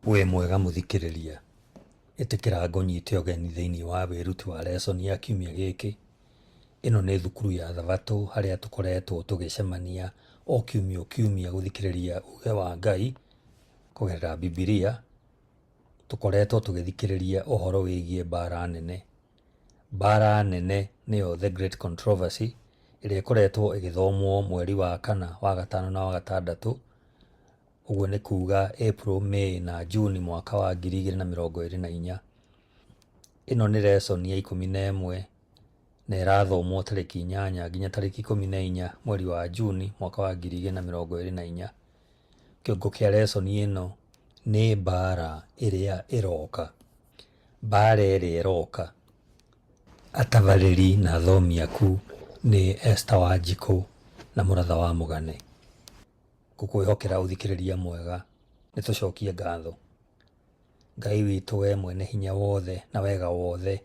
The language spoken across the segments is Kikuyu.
Wĩ mwega mũthikĩrĩria, ĩtĩkĩra ngũnyite ũgeni thĩinĩ wa wĩruti wa lesson ya kiumia gĩkĩ. Ĩno nĩ thukuru ya Thabatũ harĩa tũkoretwo tũgĩcemania o kiumia gũthikĩrĩria uge wa Ngai kũgerera Bibilia. Tũkoretwo tũgĩthikĩrĩria ũhoro wĩgiĩ mbara nene. Mbara nene nĩyo The Great Controversy ĩrĩa ĩkoretwo ĩgĩthomwo mweri wa kana, wa gatano na wa gatandatũ. Ũguo nĩ kuga April, May na June mwaka wa 2024. Ĩno nĩ lesson ya 11 na ĩrathomwo tarĩki 8 nginya tarĩki 14 mweri wa June mwaka wa 2024. Kĩongo kĩa lesson ĩno nĩ mbara ĩrĩa ĩroka. Mbara ĩrĩa ĩroka. Atabarĩri na athomi aku nĩ Esther Wanjikũ na Mũratha wa Mũgane. Ngũkwĩhokera ũthikĩrĩria mwega, nĩtũcokie ngatho. Ngai witũ we mwene hinya wothe na wega wothe,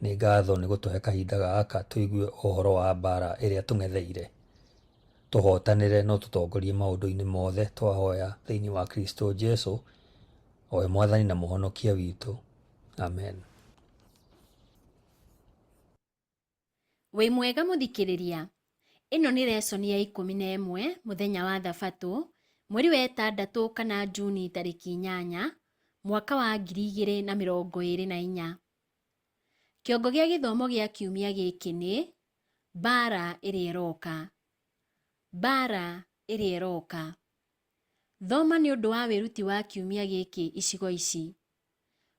nĩ ngatho nĩ gũtũhe kahinda gaka tũigue ũhoro wa mbara ĩrĩa tũng'etheire. Tũhotanĩre no tũtongorie maũndũ-inĩ mothe twahoya thĩinĩ wa Kristo Jesũ, owe mwathani na mũhonokia witũ. Amen. Wĩ mwega mũthikĩrĩria, ĩno nĩ lesson ya 11 mũthenya wa Thabatũ, mweri wa 6 kana Juni tarĩki 8 mwaka wa 2024. Kĩongo gĩa gĩthomo gĩa kiumia gĩkĩ nĩ mbara ĩrĩa ĩroka. Mbara ĩrĩa ĩroka. Thoma nĩ ũndũ wa wĩruti wa kiumia gĩkĩ icigo ici: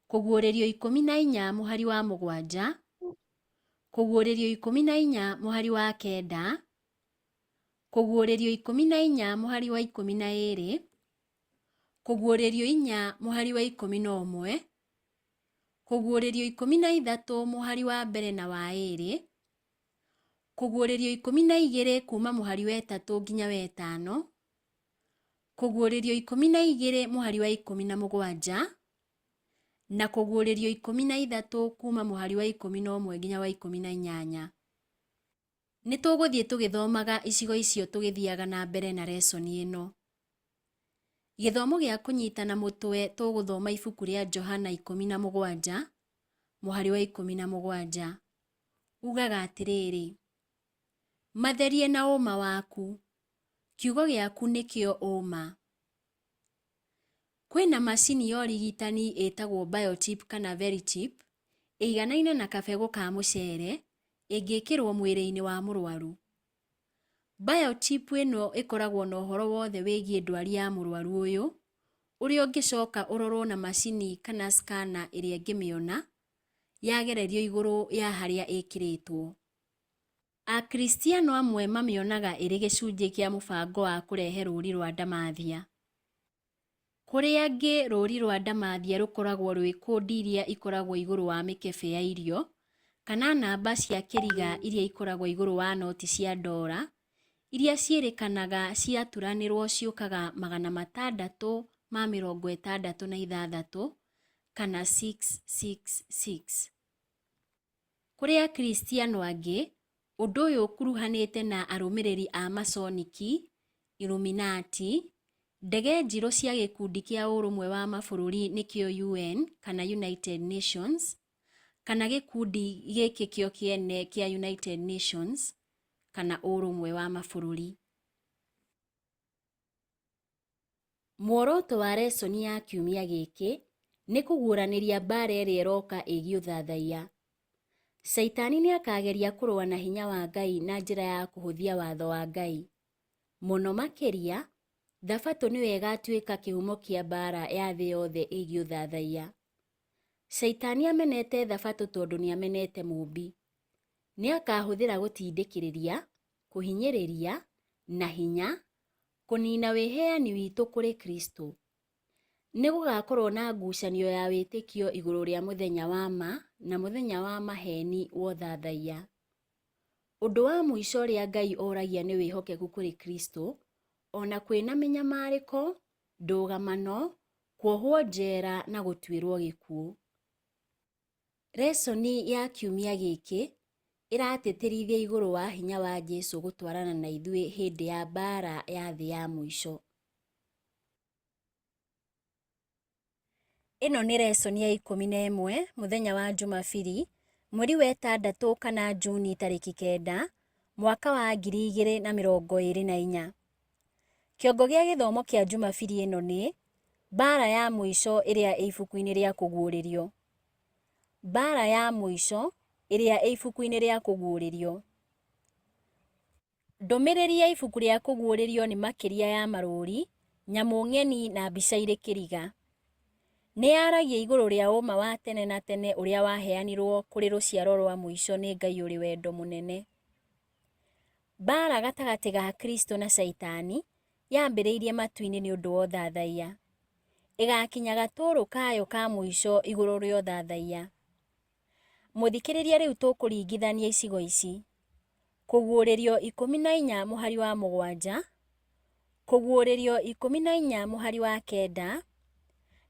kũguũrĩrio 14 mũhari wa 7, kũguũrĩrio 14 mũhari wa 9, kũguũrĩrio 14 mũhari wa 12, kũguũrĩrio 4 mũhari wa 11, kũguũrĩrio 13 mũhari wa mbere na wa 2, kũguũrĩrio 12 kuma mũhari wa 3 nginya wa 5, kũguũrĩrio 12 mũhari wa 17 na kũguũrĩrio 13 kuma mũhari wa 11 nginya wa 18. Nĩ tũgũthiĩ tũgĩthomaga icigo icio tũgĩthiaga na mbere na lesson ĩno. Gĩthomo gĩa kũnyitana mũtwe, tũgũthoma ibuku rĩa Johana 17 mũhari wa 17. Ugaga atĩrĩrĩ: matherie na ũma waku, kiugo gĩaku nĩkĩo ũma. Kwĩna macini ya ũrigitani ĩtagwo biochip kana verichip ĩiganaine na kabegũ ka mũcere ĩngĩkĩrwo mwĩrĩ-inĩ wa mũrwaru. Biochip ĩno ĩkoragwo na ũhoro wothe wĩgiĩ ndwari ya mũrwaru ũyũ, ũrĩa ũngĩcoka ũrorwo na macini kana scanner ĩrĩa ĩngĩmĩona yagererio igũrũ ya harĩa ĩkĩrĩtwo. Akristiano amwe mamĩonaga ĩrĩ gĩcunjĩ kĩa mũbango wa kũrehe rũũri rwa ndamathia. Kũrĩ angĩ rũũri rwa ndamathia rũkoragwo rwĩ kũndi iria ikoragwo igũrũ wa mĩkebe ya irio, kana namba cia kĩriga iria ikoragwo igũrũ wa noti cia $, iria ciĩrĩkanaga ciaturanĩrwo ciũkaga 666 kana 666. Kũrĩ akristiano angĩ, ũndũ ũyũ ũkuruhanĩte na arũmĩrĩri a masoniki, Illuminati, ndege njirũ cia gĩkundi kĩa ũrũmwe wa mabũrũri nĩkĩo UN kana United Nations, kana gĩkundi gĩkĩ kĩo kĩene kĩa United Nations kana ũrũmwe wa mabũrũri. Muoroto wa lesson ya kiumia gĩkĩ nĩ kũguũranĩria mbara ĩrĩa ĩroka ĩgiĩ ũthathaiya. Saitani nĩ akageria kũrũa na hinya wa Ngai na njĩra ya kũhũthia watho wa Ngai. Mũno makĩria, Thabatũ nĩyo ĩgatuĩka kĩhumo kĩa mbara ya thĩ yothe ĩgiĩ ũthathaiya. Saitani amenete Thabatũ tondũ nĩ amenete Mũmbi. Nĩ akahũthĩra gũtindĩkĩrĩria, kũhinyĩrĩria na hinya kũnina wĩheani witũ kũrĩ Kristo. Nĩ gũgakorwo na ngucanio ya wĩtĩkio igũrũ rĩa mũthenya wa ma na mũthenya wa maheni wa ũthathaiya. Ũndũ wa mũico ũrĩa Ngai oragia nĩ wĩhokeku kũrĩ Kristo, ona kwĩna mĩnyamarĩko, ndũgamano, kuohwo njera na gũtuĩrwo gĩkuũ. Lesson ya kiumia gĩkĩ ĩratĩtĩrithia igũrũ wa hinya wa Jesũ gũtwarana na ithuĩ hĩndĩ ya mbara ya thĩ ya mũico. Ĩno nĩ lesson ya 11 mũthenya wa Jumabiri, mweri wa 6 kana Juni tarĩki 9, mwaka wa 2024. Kĩongo gĩa gĩthomo kĩa Jumabiri ĩno nĩ Mbara ya mũico ĩrĩa ĩ ibuku-inĩ rĩa kũguũrĩrio. Mbara ya mũico ĩrĩa ĩ ibuku-inĩ rĩa kũguũrĩrio. Ndũmĩrĩri ya ibuku rĩa kũguũrĩrio nĩ makĩria ya marũũri, nyamũ ng'eni na mbica irĩ kĩriga. Nĩ yaragia igũrũ rĩa ũma wa tene na tene ũrĩa waheanirwo kũrĩ rũciaro rwa mũico nĩ Ngai ũrĩ wendo mũnene. Mbara gatagatĩ ga Kristo na Saitani yambĩrĩirie matu-inĩ nĩ ũndũ wa ũthathaiya. Ĩgakinya gatũrũ kayo ka mũico igũrũ rĩa ũthathaiya. Mũthikĩrĩria, rĩu tũkũringithania icigo ici: Kũguũrĩrio 14 mũhari wa 7, Kũguũrĩrio 14 mũhari wa 9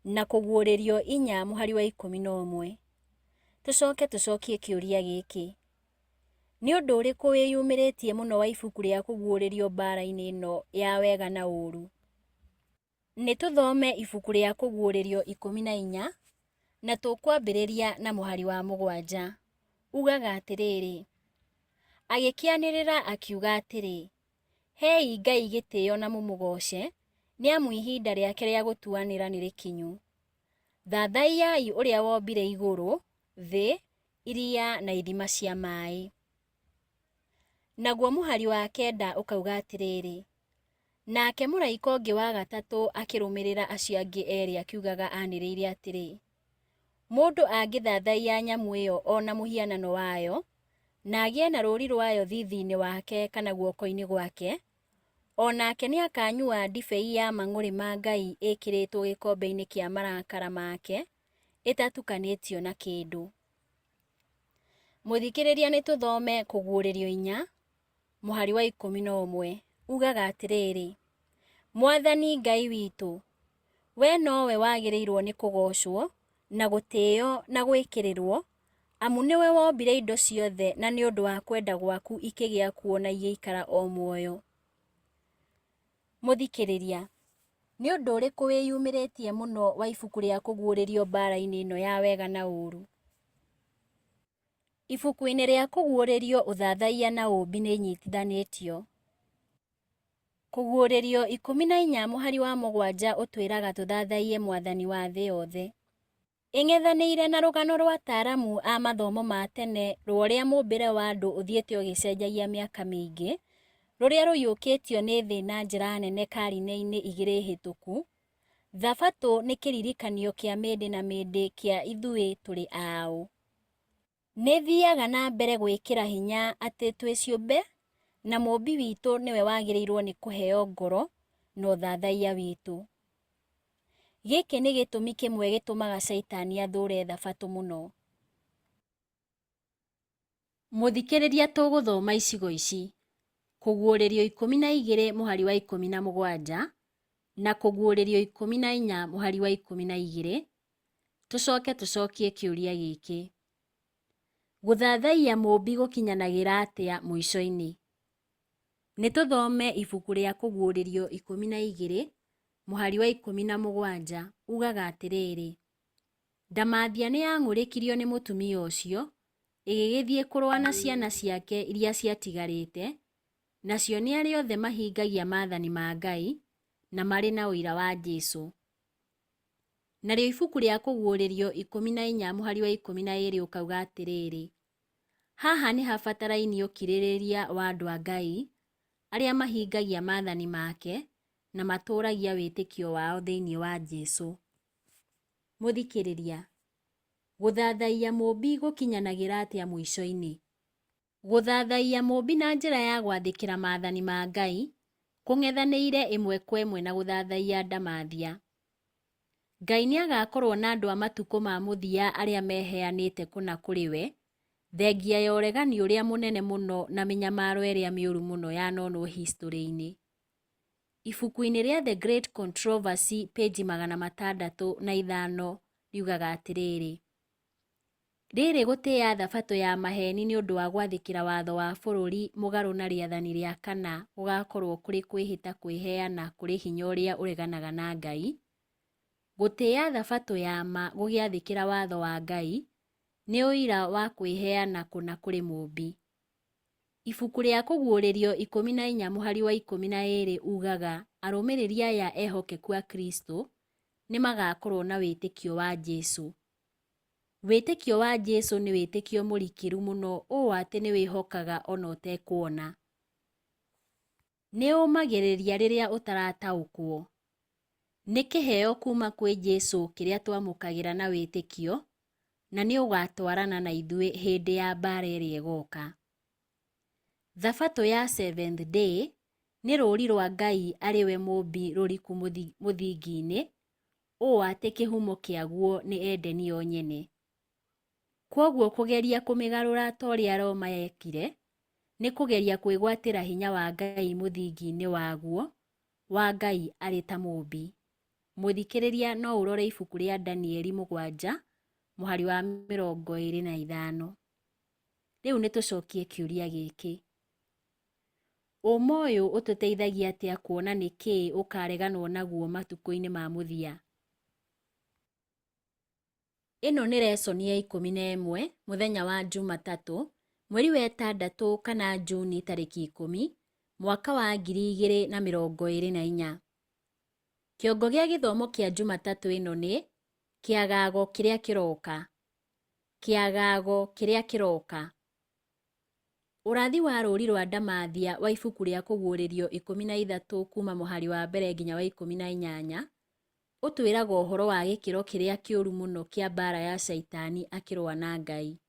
na Kũguũrĩrio 4 mũhari wa 11. Tũcokie kĩũria gĩkĩ: nĩ ũndũ ũrĩkũ wĩyumĩrĩtie mũno wa ibuku rĩa kũguũrĩrio mbara-inĩ ĩno ya wega na ũũru? Nĩ tũthome ibuku rĩa kũguũrĩrio 14 na tũkwambĩrĩria na mũhari wa 7. Ugaga atĩrĩrĩ: agĩkĩanĩrĩra akiuga atĩrĩ, hei Ngai gĩtĩĩo na mũmũgooce, nĩ amu ihinda rĩake rĩa gũtuanĩra nĩ rĩkinyu. Thathaiyai ũrĩa wombire igũrũ, thĩ, iria na ithima cia maaĩ. Naguo mũhari wa 9 ũkauga atĩrĩrĩ: nake mũraika ũngĩ wa gatatũ akĩrũmĩrĩra acio angĩ erĩ akiugaga anĩrĩire atĩrĩ, mũndũ angĩthathaiya nyamũ ĩyo o na mũhianano wayo, na agĩe na rũũri rwayo thiithi-inĩ wake kana guoko-inĩ gwake, o nake nĩ akanyua ndibei ya mang'ũrĩ ma Ngai ĩkĩrĩtwo gĩkombe-inĩ kĩa marakara make, ĩtatukanĩtio na kĩndũ. Mũthikĩrĩria, nĩ tũthome Kũguũrĩrio 4 mũhari wa 11. Ugaga atĩrĩrĩ: Mwathani Ngai witũ, we nowe wagĩrĩirwo nĩ kũgoocwo na gũtĩĩo na gwĩkĩrĩrwo, amu nĩwe wombire indo ciothe na nĩ ũndũ wa kwenda gwaku ikĩgĩa kuo na igĩikara o muoyo. Mũthikĩrĩria, nĩ ũndũ ũrĩkũ wĩyumĩrĩtie mũno wa ibuku rĩa kũguũrĩrio mbara-inĩ ĩno ya wega na ũũru? Ibuku-inĩ rĩa kũguũrĩrio ũthathaiya na ũũmbi nĩ inyitithanĩtio. Kũguũrĩrio 14 mũhari wa 7 ũtwĩraga tũthathaiye Mwathani wa thĩ yothe. Ĩng'ethanĩire na rũgano rwa ataaramu a mathomo ma tene rwa ũrĩa mũũmbĩre wa andũ ũthiĩte ũgĩcenjagia mĩaka mĩingĩ, rũrĩa rũiyũkĩtio nĩ thĩ na njĩra nene karine-inĩ 2 hĩtũku, Thabatũ nĩ kĩririkanio kĩa mĩndĩ na mĩndĩ kĩa ithuĩ tũrĩ aũ. Nĩ thiaga na mbere gwĩkĩra hinya atĩ twĩ ciũmbe na mũũmbi witũ nĩwe wagĩrĩirwo nĩ kũheo ngoro na ũthathaiya witũ. Gĩkĩ nĩ gĩtũmi kĩmwe gĩtũmaga Saitani athũũre Thabatũ mũno. Mũthikĩrĩria, tũgũthoma icigo ici: Kũguũrĩrio 12 mũhari wa 17 na Kũguũrĩrio 14 mũhari wa 12. Tũcokie kĩũria gĩkĩ: gũthathaiya mũũmbi gũkinyanagĩra atĩa mũico-inĩ? Nĩ tũthome ibuku rĩa Kũguũrĩrio 12 mũhari wa 17. Ugaga atĩrĩrĩ: Ndamathia nĩ yang'ũrĩkirio nĩ mũtumia ũcio, ĩgĩgĩthiĩ kũrũa na ciana ciake iria ciatigarĩte, nacio nĩ arĩa othe mahingagia maathani ma Ngai na marĩ na ũira wa Jesũ. Narĩo ibuku rĩa Kũguũrĩrio 14 mũhari wa 12 ũkauga atĩrĩrĩ: haha nĩ habatarainie ũkirĩrĩria wa andũ a Ngai arĩa mahingagia maathani make na matũũragia wĩtĩkio wao thĩinĩ wa Jesũ. Mũthikĩrĩria, gũthathaiya mũũmbi gũkinyanagĩra atĩa mũico-inĩ? Gũthathaiya mũũmbi na njĩra ya gwathĩkĩra maathani ma Ngai kũng'ethanĩire ĩmwe kwa ĩmwe na gũthathaiya ndamathia. Ngai nĩ agakorwo na andũ a matukũ ma mũthia arĩa meheanĩte kũna kũrĩ we, thengia ya ũregani ũrĩa mũnene mũno na mĩnyamaro ĩrĩa mĩũru mũno yanonwo history-inĩ. Ibuku-inĩ rĩa The Great Controversy page 605 riugaga atĩrĩrĩ: rĩrĩ gũtĩĩa Thabatũ ya maheni nĩ ũndũ wa gwathĩkĩra watho wa bũrũri mũgarũ na rĩathani rĩa 4 gũgakorwo kũrĩ kwĩhĩta kwĩheana kũrĩ hinya ũrĩa ũreganaga na Ngai, Gũtĩĩa thabatũ ya ma gũgĩathĩkĩra watho wa Ngai nĩ ũira wa kwĩheana kũna kũrĩ Mũmbi. Ibuku rĩa Kũguũrĩrio 14:12 ugaga arũmĩrĩri aya ehokeku a Kristo nĩ magakorwo na wĩtĩkio wa Jesũ. Wĩtĩkio wa Jesũ nĩ wĩtĩkio mũrikĩru mũno ũũ atĩ nĩ wĩhokaga ona ũtekuona. Nĩ ũmagĩrĩria rĩrĩa ũtarataũkwo. Nĩ kĩheo kuma kwĩ Jesũ kĩrĩa twamũkagĩra na wĩtĩkio, na nĩ ũgatwarana na ithuĩ hĩndĩ ya mbara ĩrĩa ĩgoka. Thabatũ ya Seventh Day nĩ rũũri rwa Ngai arĩ we Mũmbi rũriku mũthingi-inĩ, ũũ atĩ kĩhumo kĩaguo nĩ Edeni yo nyene. Kwoguo kũgeria kũmĩgarũra ta ũrĩa Roma yekire, nĩ kũgeria kwĩgwatĩra hinya wa Ngai mũthingi-inĩ waguo, wa Ngai arĩ ta Mũmbi. Mũthikĩrĩria no ũrore ibuku rĩa Danieli 7:25. Rĩu nĩ tũcokie kĩũria gĩkĩ. Ũma ũyũ ũtũteithagia atĩa kuona nĩ kĩĩ ũkareganwo naguo matukũ-inĩ ma mũthia? Ĩno nĩ lesson ya 11 mũthenya wa Jumatatũ, mweri wa 6 kana Juni tarĩki 10, mwaka wa 2024. Kĩongo gĩa gĩthomo kĩa Jumatatũ ĩno nĩ kĩagago kĩrĩa kĩroka. Kĩagago kĩrĩa kĩroka. Ũrathi wa rũũri rwa ndamathia wa ibuku rĩa Kũguũrĩrio 13 kuma mũhari wa mbere nginya wa 18 ũtwĩraga ũhoro wa gĩkĩro kĩrĩa kĩũru mũno kĩa mbara ya Shaitani akĩrũa na Ngai.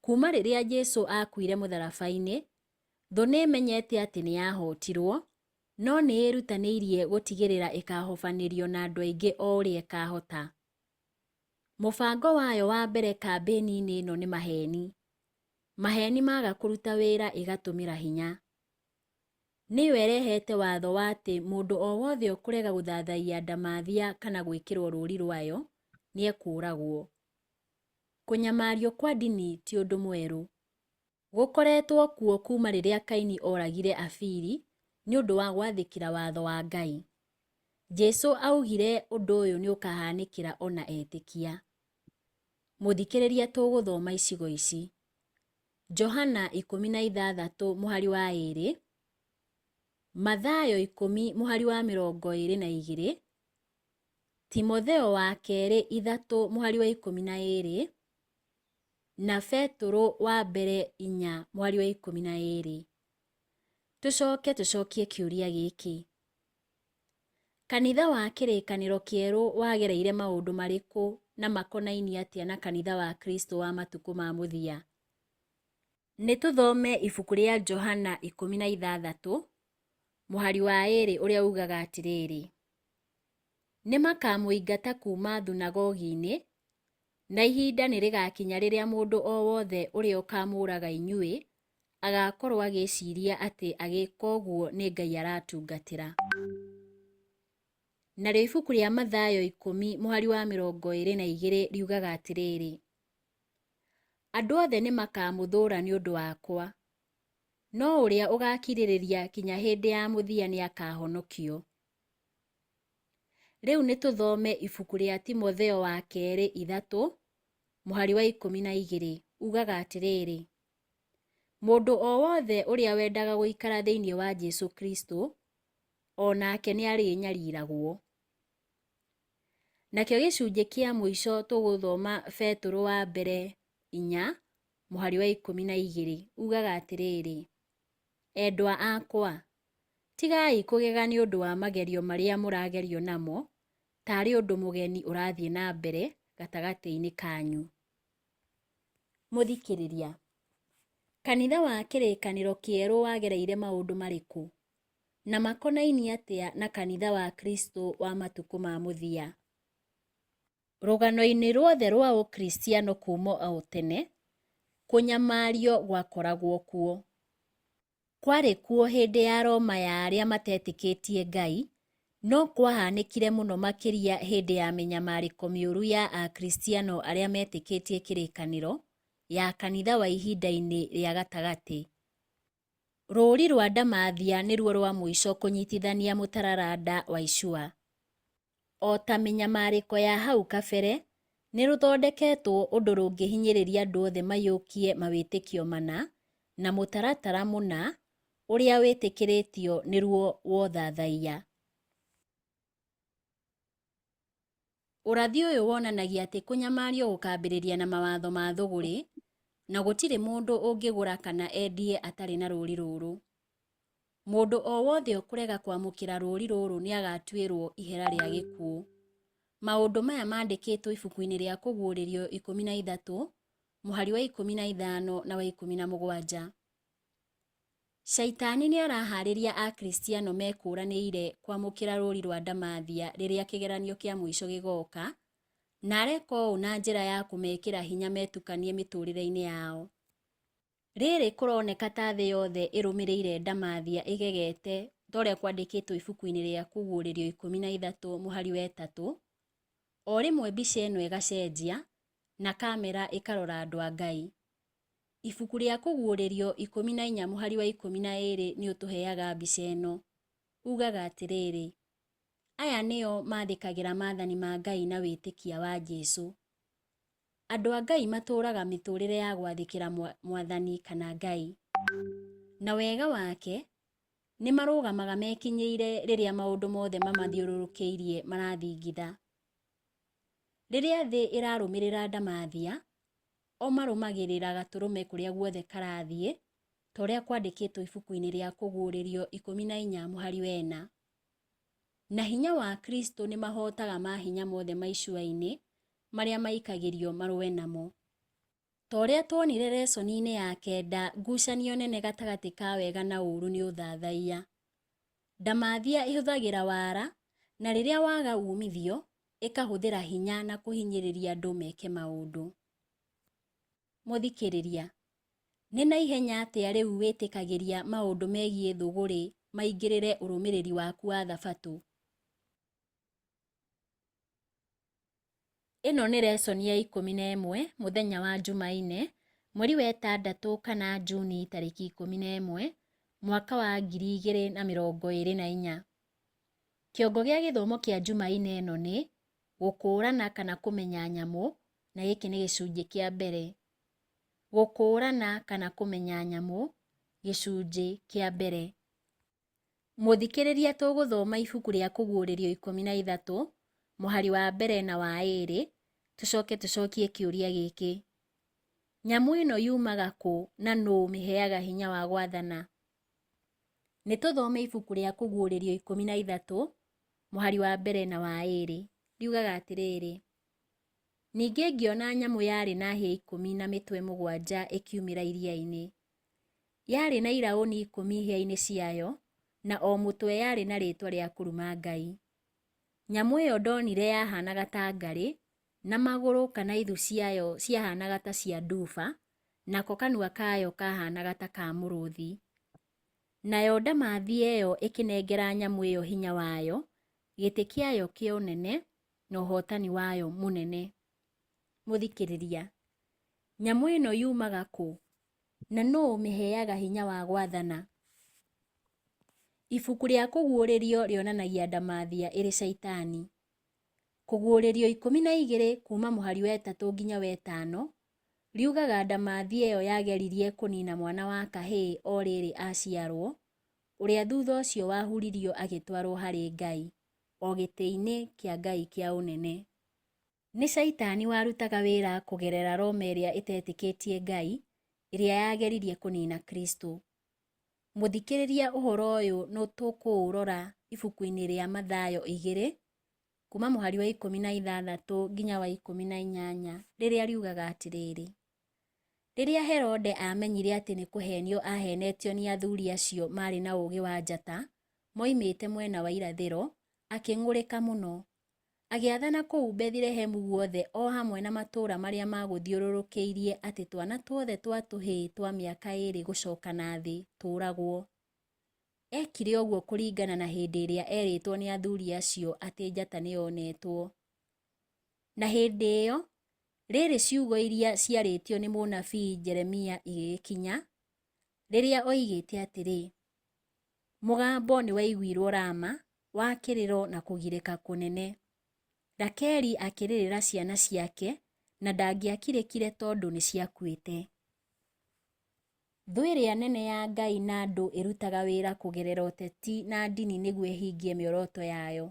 Kuma rĩrĩa Jesũ akuire mũtharaba-inĩ, thũ nĩ ĩmenyete atĩ nĩ yahotirwo, no nĩ ĩrutanĩirie gũtigĩrĩra ĩkahobanĩrio na andũ aingĩ o ũrĩa ĩkahota. Mũbango wayo wa mbere kambĩni-inĩ ĩno nĩ maheni. Maheni maga kũruta wĩra ĩgatũmĩra hinya. Nĩyo ĩrehete watho wa atĩ mũndũ o wothe ũkũrega gũthathaiya ndamathia kana gwĩkĩrwo rũũri rwayo nĩ ekũragwo. Kũnyamario kwa ndini ti ũndũ mwerũ. Gũkoretwo kuo kuma rĩrĩa Kaini oragire Abili nĩ ũndũ wa gwathĩkĩra watho wa Ngai. Jesũ augire ũndũ ũyũ nĩ ũkahanĩkĩra ona etĩkia. Mũthikĩrĩria tũgũthoma icigo ici. Johana 16:2, Mathayo 10:22, Timotheo wa kerĩ 3:12 na Petũrũ wa mbere 4:12. Tũcokie kĩũria gĩkĩ. Kanitha wa kĩrĩkanĩro kĩerũ wagereire maũndũ marĩkũ na makonainie atĩa na kanitha wa Kristo wa matukũ ma mũthia? Nĩ tũthome ibuku rĩa Johana 16 mũhari wa 2 ũrĩa ugaga atĩrĩrĩ: nĩ makamũingata kuma thunagogi-inĩ, na ihinda nĩ rĩgakinya rĩrĩa mũndũ o wothe ũrĩa ũkamũraga inyuĩ agakorwo agĩciria atĩ agĩka ũguo nĩ Ngai aratungatĩra. Narĩo ibuku rĩa Mathayo 10:22 riugaga atĩrĩrĩ: andũ othe nĩ makamũthũũra nĩ ũndũ wakwa, no ũrĩa ũgakirĩrĩria kinya hĩndĩ ya mũthia nĩ akahonokio. Rĩu nĩ tũthome ibuku rĩa Timotheo wa kerĩ 3 mũhari wa 12 ugaga atĩrĩrĩ: mũndũ o wothe ũrĩa wendaga gũikara thĩinĩ wa Jesũ Kristo, onake nĩ arĩnyariragwo. Nakĩo gĩcunjĩ kĩa mũico tũgũthoma Petũrũ wa mbere 4 mũhari wa 12 ugaga atĩrĩrĩ: endwa akwa, tigai kũgega nĩ ũndũ wa magerio marĩa mũragerio namo, tarĩ ũndũ mũgeni ũrathiĩ na mbere gatagatĩ-inĩ kanyu. Mũthikĩrĩria, kanitha wa kĩrĩkanĩro kĩerũ wagereire maũndũ marĩkũ na makonainie atĩa na kanitha wa Kristo wa matukũ ma mũthia? Rũgano-inĩ ruothe rwa ũkristiano kuma o tene, kũnyamario gwakoragwo kuo. Kwarĩ kuo hĩndĩ ya Roma ya arĩa matetĩkĩtie Ngai, no kwahanĩkire mũno makĩria hĩndĩ ya mĩnyamarĩko mĩũru ya akristiano arĩa metĩkĩtie kĩrĩkanĩro ya kanitha wa ihinda-inĩ rĩa gatagatĩ. Rũũri rwa ndamathia nĩruo rwa mũico kũnyitithania mũtararanda wa Ishua. o ta mĩnyamarĩko ya hau kabere, nĩ rũthondeketwo ũndũ rũngĩhinyĩrĩria andũ othe maiyũkie mawĩtĩkio mana na mũtaratara mũna ũrĩa wĩtĩkĩrĩtio nĩruo wothathaiya. Ũrathi ũyũ wonanagia atĩ kũnyamario gũkambĩrĩria na mawatho ma thũgũrĩ, na gũtirĩ mũndũ ũngĩgũra kana endie atarĩ na rũũri rũrũ. Mũndũ o wothe ũkũrega kwamũkĩra rũũri rũrũ nĩ agatuĩrwo ihera rĩa gĩkuũ. Maũndũ maya mandĩkĩtwo ibuku-inĩ rĩa kũguũrĩrio 13, mũhari wa 15 na wa 17. Shaitani nĩ araharĩria akristiano mekũranĩire kwamũkĩra rũũri rwa ndamathia rĩrĩa kĩgeranio kĩa mũico gĩgoka, na areka ũũ na njĩra ya kũmekĩra hinya metukanie mĩtũrĩre-inĩ yao. Rĩrĩ kũroneka ta thĩ yothe ĩrũmĩrĩire ndamathia ĩgegete torĩa kwandĩkĩtwo ibuku-inĩ rĩa kũguũrĩrio 13 mũhari wa 3, o rĩmwe mbica ĩno ĩgacenjia na kamera ĩkarora andũ a Ngai. Ibuku rĩa kũguũrĩrio 14 mũhari wa 12 nĩ ũtũheaga mbica ĩno. Ugaga atĩrĩrĩ, aya nĩo mathĩkagĩra maathani ma Ngai na wĩtĩkia wa Jesũ. Andũ a Ngai matũũraga mĩtũrĩre ya gwathĩkĩra Mwathani kana Ngai. Na wega wake, nĩ marũgamaga mekinyĩire rĩrĩa maũndũ mothe mamathiũrũrũkĩirie marathingitha. Rĩrĩa thĩ ĩrarũmĩrĩra ndamathia, o marũmagĩrĩra gatũrũme kũrĩa guothe karathiĩ, torĩa kwandĩkĩtwo ibuku-inĩ rĩa kũguũrĩrio 14 mũhari wa 4. Na hinya wa Kristo nĩ mahotaga mahinya mothe maicua-inĩ marĩa maikagĩrio marũe namo. Torĩa tuonire lesson-inĩ ya 9, ngucanio nene gatagatĩ ka wega na ũũru nĩ ũthathaiya. Ndamathia ĩhũthagĩra wara, na rĩrĩa waga umithio, ĩkahũthĩra hinya na kũhinyĩrĩria andũ meke maũndũ. Mũthikĩrĩria, nĩ na ihenya atĩa rĩu wĩtĩkagĩria maũndũ megiĩ thũgũrĩ maingĩrĩre ũrũmĩrĩri waku wa Thabatũ? Ĩno nĩ lesson ya 11 mũthenya wa Jumaine, mweri wa 6 kana Juni tarĩki 11, mwaka wa 2024. Kĩongo gĩa gĩthomo kĩa Jumaine ĩno nĩ gũkũũrana kana kũmenya nyamũ, na gĩkĩ nĩ gĩcunjĩ kĩa mbere. Gũkũũrana kana kũmenya nyamũ, gĩcunjĩ kĩa mbere. Mũthikĩrĩria, tũgũthoma ibuku rĩa kũguũrĩrio 13, mũhari wa mbere na wa 2, tũcokie kĩũria gĩkĩ. Nyamũ ĩno yumaga kũ na nũũ ũmĩheaga hinya wa gwathana? Nĩ tũthome ibuku rĩa kũguũrĩrio 13, mũhari wa mbere na wa 2. Riugaga atĩrĩrĩ, ningĩ ngĩona nyamũ yarĩ na hĩa 10 na mĩtwe 7 ĩkiumĩra iria-inĩ. Yarĩ na iraũni 10 hĩa-inĩ ciayo, na o mũtwe yarĩ na rĩĩtwa rĩa kũruma Ngai. Nyamũ ĩyo ndonire yahanaga ta ngarĩ, na magũrũ kana ithu ciayo ciahanaga ta cia nduba, nako kanua kayo kahanaga ta ka mũrũũthi. Nayo ndamathia ĩyo ĩkĩnengera nyamũ ĩyo hinya wayo, gĩtĩ kĩayo kĩa ũnene, na ũhootani wayo mũnene. Mũthikĩrĩria, nyamũ ĩno yumaga kũ na nũũ ũmĩheaga hinya wa gwathana? Ibuku rĩa kũguũrĩrio rĩonanagia ndamathia ĩrĩ Shaitani. Kũguũrĩrio 12 kuuma mũhari wa 3 nginya wa 5, riugaga ndamathia ĩyo yageririe kũnina mwana wa kahĩĩ o rĩrĩ aciarwo, ũrĩa thutha ũcio wahuririo agĩtwarwo harĩ Ngai, o gĩtĩ-inĩ kĩa Ngai kĩa ũnene. Nĩ Shaitani warutaga wĩra kũgerera Roma ĩrĩa ĩtetĩkĩtie Ngai, ĩrĩa yageririe kũnina Kristo. Mũthikĩrĩria, ũhoro ũyũ no tũkũũrora ibuku-inĩ rĩa Mathayo 2, kuma mũhari wa 16 nginya wa 18, rĩrĩa riugaga atĩrĩrĩ. Rĩrĩa Herode amenyire atĩ nĩ kũhenio ahenetio nĩ athuri acio marĩ na ũũgĩ wa njata, moimĩte mwena wa irathĩro, akĩng'ũrĩka mũno. Agĩathana kũu Bethilehemu guothe o hamwe na matũũra marĩa magũthiũrũrũkĩirie atĩ twana tuothe twa tũhĩĩ twa mĩaka 2 gũcoka na thĩ tũũragwo. Ekire ũguo kũringana na hĩndĩ ĩrĩa erĩtwo nĩ athuri acio atĩ njata nĩyonetwo. Na hĩndĩ ĩyo, rĩrĩ ciugo iria ciarĩtio nĩ mũnabii Jeremia igĩgĩkinya, rĩrĩa oigĩte atĩrĩ, mũgambo nĩ waiguirwo Rama, wa kĩrĩro na kũgirĩka kũnene. Rakeli akĩrĩrĩra ciana ciake na ndangĩakirĩkire tondũ nĩ ciakuĩte. Thũ ĩrĩa nene ya Ngai na andũ ĩrutaga wĩra kũgerera ũteti na ndini nĩguo ĩhingie mĩoroto yayo.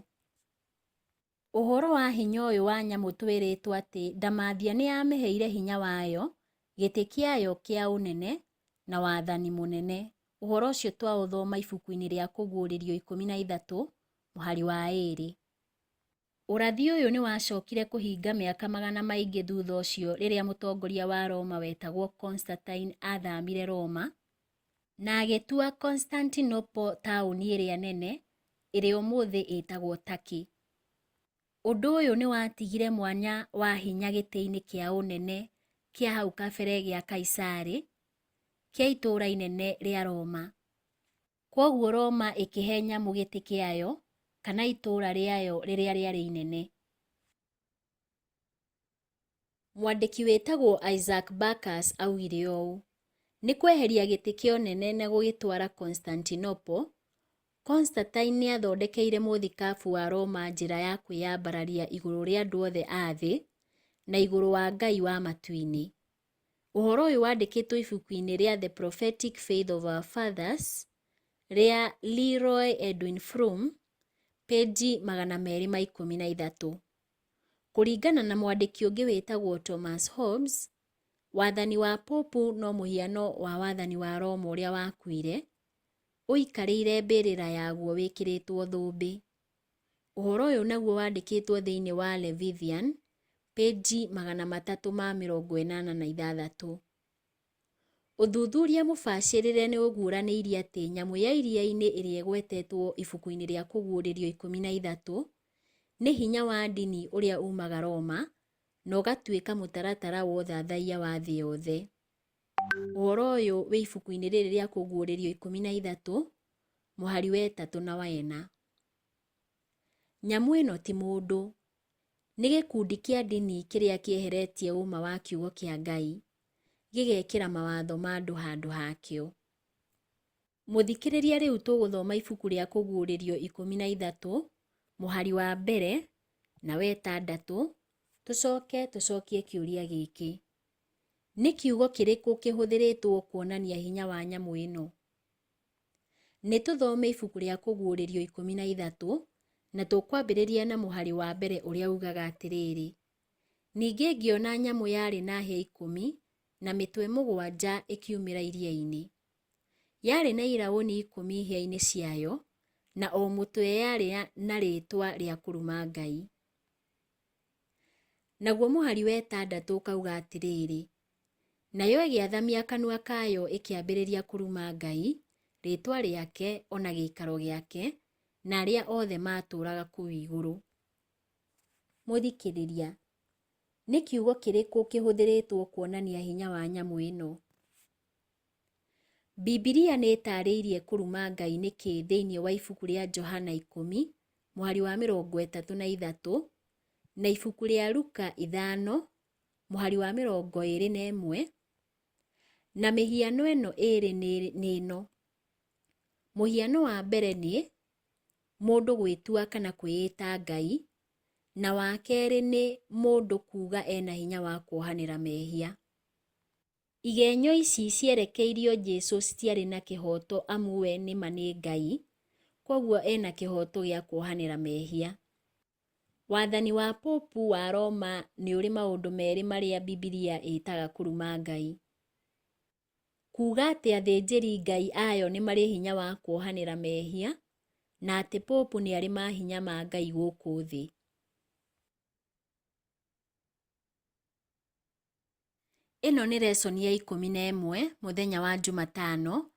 Ũhoro wa hinya ũyũ wa nyamũ twĩrĩtwo atĩ ndamathia nĩ yamĩheire hinya wayo, gĩtĩ kĩayo kĩa ũnene na wathani mũnene. Ũhoro ũcio twaũthoma ibuku-inĩ rĩa Kũguũrĩrio 13 mũhari wa 2. Ũrathi ũyũ nĩ wacokire kũhinga mĩaka magana maingĩ thutha ũcio rĩrĩa mũtongoria wa Roma wetagwo Constantine athamire Roma na agĩtua Constantinople taũni ĩrĩa nene ĩrĩa ũmũthĩ ĩtagwo Turkey. Ũndũ ũyũ nĩ watigire mwanya wa hinya gĩtĩ-inĩ kĩa ũnene kĩa hau kabere gĩa Kaisari kĩa itũũra inene rĩa Roma. Kwoguo Roma ĩkĩhe nyamũ gĩtĩ kĩayo kana itũũra rĩayo rĩrĩa rĩarĩ inene. Mwandĩki wĩtagwo Isaac Bacchus augire ũũ: nĩ kweheria gĩtĩ kĩa ũnene na gũgĩtwara Constantinople, Constantine nĩ athondekeire mũthikabu wa Roma njĩra ya kwĩyambararia igũrũ rĩa andũ othe a thĩ na igũrũ wa Ngai wa matu-inĩ. Ũhoro ũyũ wandĩkĩtwo ibuku-inĩ rĩa The Prophetic Faith of Our Fathers rĩa Leroy Edwin Froome, peji 213. Kũringana na mwandĩki ũngĩ wĩtagwo Thomas Hobbes, wathani wa Popu no mũhiano wa wathani wa Roma ũrĩa wakuire, ũikarĩire mbĩrĩra yaguo wĩkĩrĩtwo thũmbĩ. Ũhoro ũyũ naguo wandĩkĩtwo thĩinĩ wa Levithian, peji 386. Ũthuthuria mũbacĩrĩre nĩ ũguũranĩirie atĩ nyamũ ya iria-inĩ ĩrĩa ĩgwetetwo ibuku-inĩ rĩa Kũguũrĩrio 13 nĩ hinya wa ndini ũrĩa umaga Roma na ũgatuĩka mũtaratara wa ũthathaiya wa thĩ yothe. Ũhoro ũyũ wĩ ibuku-inĩ rĩrĩ rĩa Kũguũrĩrio 13 mũhari wa 3 na wa 4. Nyamũ ĩno ti mũndũ, nĩ gĩkundi kĩa ndini kĩrĩa kĩeheretie ũma wa kiugo kĩa Ngai, gĩgekĩra mawatho ma andũ handũ hakĩo. Mũthikĩrĩria, rĩu tũgũthoma ibuku rĩa Kũguũrĩrio 13 mũhari wa 1 na wa 6, tũcokie kĩũria gĩkĩ: nĩ kiugo kĩrĩkũ kĩhũthĩrĩtwo kuonania hinya wa nyamũ ĩno? Nĩ tũthome ibuku rĩa Kũguũrĩrio 13 na tũkwambĩrĩria na mũhari wa 1 ũrĩa ugaga atĩrĩrĩ: ningĩ ngĩona nyamũ yarĩ na hĩa 10 na mĩtwe 7 ĩkiumĩra iria-inĩ. Yarĩ na iraũni 10 hĩa-inĩ ciayo, na o mũtwe yarĩ na rĩĩtwa rĩa kũruma Ngai. Naguo mũhari wa 6 ũkauga atĩrĩrĩ: nayo ĩgĩathamia kanua kayo ĩkĩambĩrĩria kũruma Ngai, rĩĩtwa rĩake ona gĩikaro gĩake na arĩa othe matũũraga kũu igũrũ. Mũthikĩrĩria, nĩ kiugo kĩrĩkũ kĩhũthĩrĩtwo kuonania hinya wa nyamũ ĩno? Bibilia nĩ ĩtaarĩirie kũruma Ngai nĩkĩ thĩinĩ wa ibuku rĩa Johana 10 mũhari wa 33 na ibuku rĩa Luka 5 mũhari wa 21, na mĩhiano ĩno ĩĩrĩ nĩ ĩno. Mũhiano wa mbere nĩ mũndũ gwĩtua kana kwĩĩta Ngai, na wa kerĩ nĩ mũndũ kuuga ena hinya wa kuohanĩra mehia. Igenyo ici cierekeirio Jesũ citiarĩ na kĩhooto amu we nĩma nĩ Ngai, kwoguo ena kĩhooto gĩa kuohanĩra mehia. Wathani wa Popu wa Roma nĩ ũrĩ maũndũ merĩ marĩa Bibilia ĩtaga kũruma Ngai: kuuga atĩ athĩnjĩri Ngai ayo nĩ marĩ hinya wa kuohanĩra mehia, na atĩ Popu nĩ arĩ mahinya ma Ngai gũkũ thĩ. Ĩno nĩ lesson ya 11 mũthenya wa Jumatano,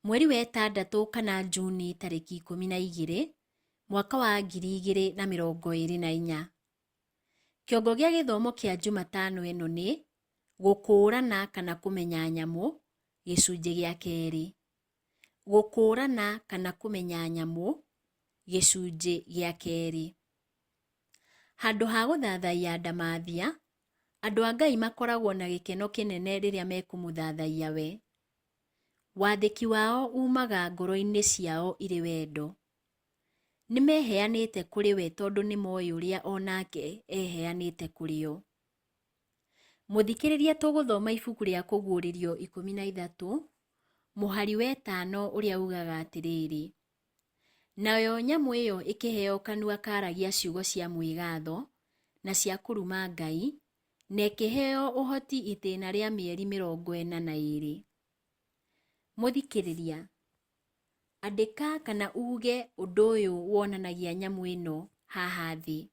mweri wa 6 kana Juni tarĩki 12 mwaka wa 2024. Kĩongo gĩa gĩthomo kĩa Jumatano ĩno nĩ gũkũũrana kana kũmenya nyamũ, gĩcunjĩ gĩa 2. Gũkũũrana kana kũmenya nyamũ, gĩcunjĩ gĩa 2. Handũ ha gũthathaiya ndamathia, andũ a Ngai makoragwo na gĩkeno kĩnene rĩrĩa mekũmũthathaiya we. Wathĩki wao umaga ngoro-inĩ ciao irĩ wendo. nĩmeheanĩte kũrĩ we tondũ nĩmoĩ ũrĩa onake eheanĩte kũrĩ o. Mũthikĩrĩria, tũgũthoma ibuku rĩa Kũguũrĩrio 13, mũhari wa 5 ũrĩa ugaga atĩrĩrĩ: nayo nyamũ ĩyo ĩkĩheo kanua karagia ciugo cia mwĩgaatho na cia kũruma Ngai, na ĩkĩheo ũhoti itĩĩna rĩa mĩeri 42. Mũthikĩrĩria, andĩka kana uge ũndũ ũyũ wonanagia nyamũ ĩno haha thĩ.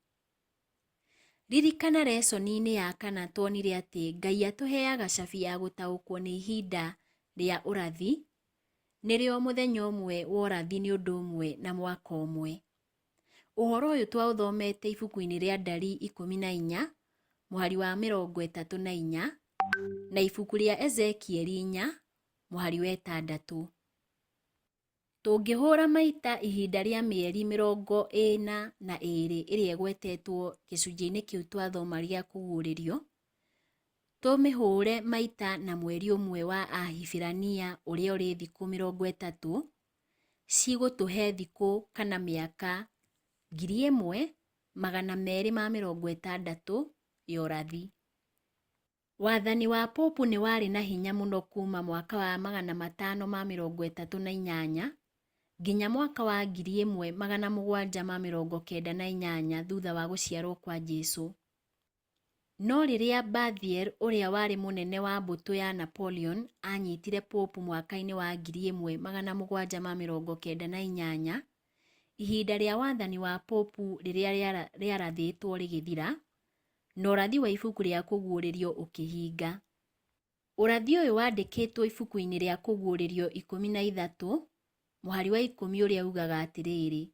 Ririkana lesson-inĩ ya 4 tuonire atĩ Ngai atũheaga cabi ya gũtaũkwo nĩ ihinda rĩa ũrathi, nĩrĩo mũthenya ũmwe wa ũrathi nĩ ũndũ ũmwe na mwaka ũmwe. Ũhoro ũyũ twaũthomete ibuku-inĩ rĩa Ndari 14 mũhari wa 34 na ibuku rĩa Ezekieli 4 mũhari wa 6. Tũngĩhũra maita ihinda rĩa mĩeri 42 ĩrĩa ĩgwetetwo gĩcunjĩ-inĩ kĩu twathoma gĩa Kũguũrĩrio, tũmĩhũre maita na mweri ũmwe wa Ahibirania ũrĩa ũrĩ thikũ 30, cigũtũhe thikũ kana mĩaka 1260 ya ũrathi. Wathani wa Popu nĩ warĩ na hinya mũno kuma mwaka wa 538 nginya mwaka wa 1798 thutha wa gũciarwo kwa Jesũ. No rĩrĩa Bathiel ũrĩa warĩ mũnene wa mbũtũ ya Napoleon anyitire Popu mwaka-inĩ wa 1798, ihinda rĩa wathani wa Popu rĩrĩa rĩarathĩtwo rĩgĩthira, na ũrathi wa ibuku rĩa Kũguũrĩrio ũkĩhinga. Ũrathi ũyũ wandĩkĩtwo ibuku-inĩ rĩa Kũguũrĩrio 13 mũhari wa 10 ũrĩa ugaga atĩrĩrĩ: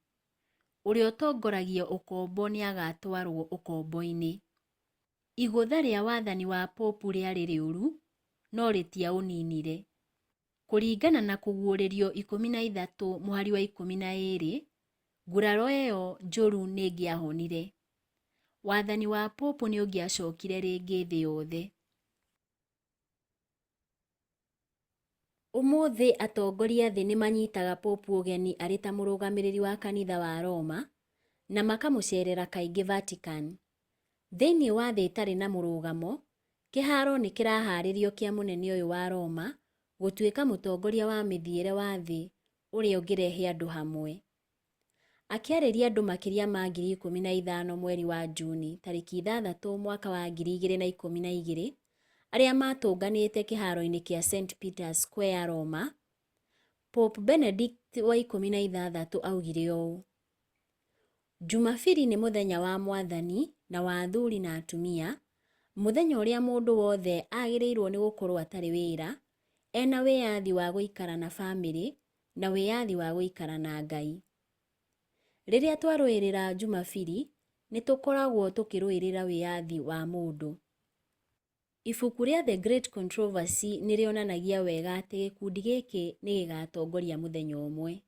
ũrĩa ũtongoragia ũkombo nĩ agatwarwo ũkombo-inĩ. Igũtha rĩa wathani wa Popu rĩarĩ rĩũru, no rĩtiaũninire. Kũringana na Kũguũrĩrio 13 mũhari wa 12, nguraro ĩyo njũru nĩ ĩngĩahonire. Wathani wa Popu nĩ ũngĩacokire rĩngĩ thĩ yothe. Ũmũthĩ atongoria thĩ nĩ manyitaga Popu ũgeni arĩ ta mũrũgamĩrĩri wa kanitha wa Roma na makamũcerera kaingĩ Vatican. Thĩinĩ wa thĩ ĩtarĩ na mũrũgamo, kĩharo nĩ kĩraharĩrio kĩa mũnene ũyũ wa Roma gũtuĩka mũtongoria wa mĩthiĩre wa thĩ ũrĩa ũngĩrehe andũ hamwe. Akĩarĩria andũ makĩria ma 15,000 mweri wa Juni tarĩki 6 mwaka wa 2012, arĩa matũnganĩte kĩharo-inĩ kĩa St. Peter's Square Roma, Pope Benedict wa 16 augire ũũ: Jumapili nĩ mũthenya wa Mwathani na wa athuri na atumia, mũthenya ũrĩa mũndũ wothe agĩrĩirwo nĩ gũkorwo atarĩ wĩra, ena wĩyathi wa gũikara na bamĩrĩ na wĩyathi wa gũikara na Ngai. Rĩrĩa twarũĩrĩra Jumapili, nĩ tũkoragwo tũkĩrũĩrĩra wĩyathi wa mũndũ. Ibuku rĩa The Great Controversy nĩ rĩonanagia wega atĩ gĩkundi gĩkĩ nĩ gĩgatongoria mũthenya ũmwe.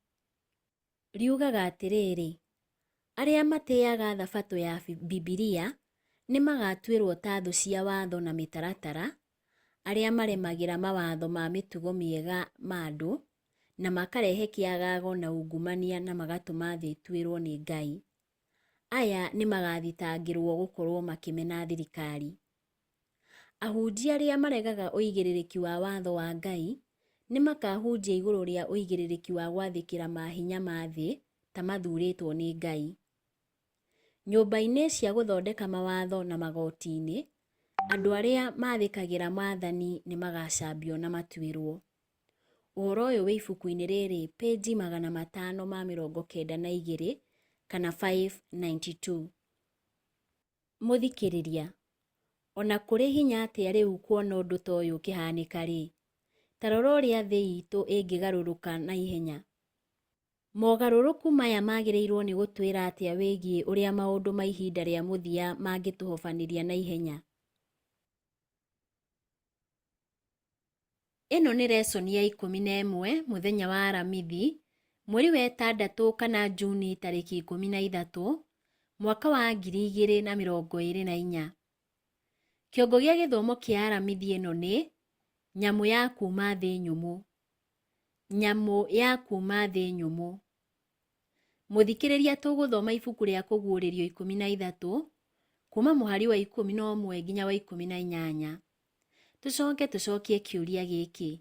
Riugaga atĩrĩrĩ: arĩa matĩaga thabatũ ya Bibilia nĩ magatuĩrwo ta thũ cia watho na mĩtaratara, arĩa maremagĩra mawatho ma mĩtugo mĩega ma andũ na makarehe kĩagago na ungumania na magatũma thĩ ĩtuĩrwo nĩ Ngai. Aya nĩ magathitangĩrwo gũkorwo makĩmena thirikari. Ahunjia arĩa maregaga ũigĩrĩrĩki wa watho wa Ngai nĩ makahunjia igũrũ rĩa ũigĩrĩrĩki wa gwathĩkĩra mahinya ma thĩ ta mathurĩtwo nĩ Ngai. Nyũmba-inĩ cia gũthondeka mawatho na magoti-inĩ, andũ arĩa mathĩkagĩra Mwathani nĩ magacambio na matuĩrwo. Ũhoro ũyũ wĩ ibuku-inĩ rĩrĩ peji 592 kana 592. Mũthikĩrĩria, ona kũrĩ hinya atĩa rĩu kuona ũndũ ta ũyũ ũkĩhanĩka rĩ, ta rora ũrĩa thĩ itũ ĩngĩgarũrũka na ihenya. Mogarũrũku maya magĩrĩirwo nĩ gũtwĩra atĩa wĩgiĩ ũrĩa maũndũ ma ihinda rĩa mũthia mangĩtũhobanĩria na ihenya. Ĩno nĩ lesson ya 11 mũthenya wa Aramithi, mweri wa 6 kana Juni tarĩki 13 mwaka wa 2024. Kĩongo gĩa gĩthomo kĩa Aramithi ĩno nĩ nyamũ ya kuma thĩ nyũmũ. Nyamũ ya kuma thĩ nyũmũ. Mũthikĩrĩria, tũgũthoma ibuku rĩa kũguũrĩrio 13 kuma mũhari wa 11 nginya wa 18. Tũcokie kĩũria gĩkĩ.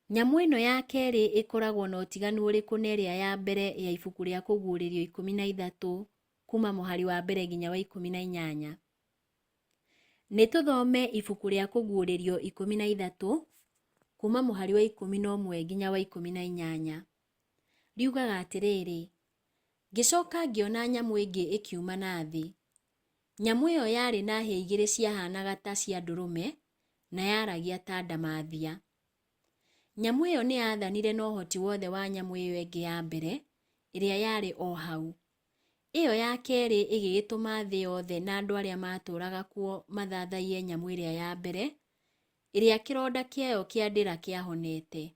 Nyamũ ĩno ya kerĩ ĩkoragwo na ũtiganu ũrĩkũ na ĩrĩa ya mbere ya ibuku rĩa kũguũrĩrio 13 kuma mũhari wa mbere nginya wa 18? Nĩ tũthome ibuku rĩa kũguũrĩrio 13 kuma mũhari wa 11 nginya wa 18. Riugaga atĩrĩrĩ: ngĩcoka ngĩona nyamũ ĩngĩ ĩkiuma na thĩ. Nyamũ ĩyo yarĩ na hĩa igĩrĩ ciahanaga ta cia ndũrũme na yaragia ta ndamathia. Nyamũ ĩyo nĩ yathanire na ũhoti wothe wa nyamũ ĩyo ĩngĩ ya mbere ĩrĩa yarĩ o hau. Ĩyo ya kerĩ ĩgĩgĩtũma thĩ yothe na andũ arĩa matũũraga kuo mathathaiye nyamũ ĩrĩa ya mbere, ĩrĩa kĩronda kĩayo kĩa ndĩra kĩahonete.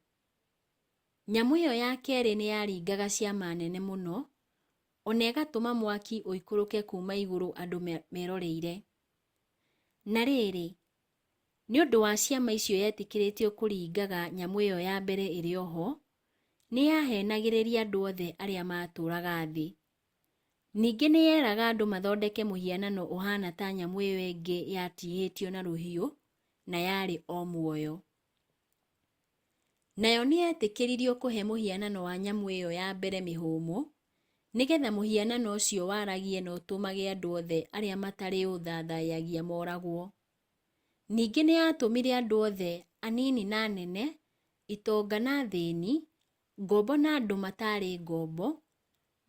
Nyamũ ĩyo ya kerĩ nĩ yaringaga ciama nene mũno, ona ĩgatũma mwaki ũikũrũke kuma igũrũ andũ meroreire. Na rĩrĩ, nĩ ũndũ wa ciama icio yetĩkĩrĩtio kũringaga nyamũ ĩyo ya mbere ĩrĩ oho, nĩ yahenagĩrĩria andũ othe arĩa matũũraga thĩ. Ningĩ nĩ yeraga andũ mathondeke mũhianano ũhana ta nyamũ ĩyo ĩngĩ yatihĩtio na rũhiũ na yarĩ o muoyo. Nayo nĩ yetĩkĩririo kũhe mũhianano wa nyamũ ĩyo ya mbere mĩhũmũ, nĩgetha mũhianano ũcio waragie na ũtũmage andũ othe arĩa matarĩ ũthathaiyagia moragwo. Ningĩ nĩ yatũmire andũ othe, anini na anene, itonga na thĩni, ngombo na andũ matarĩ ngombo,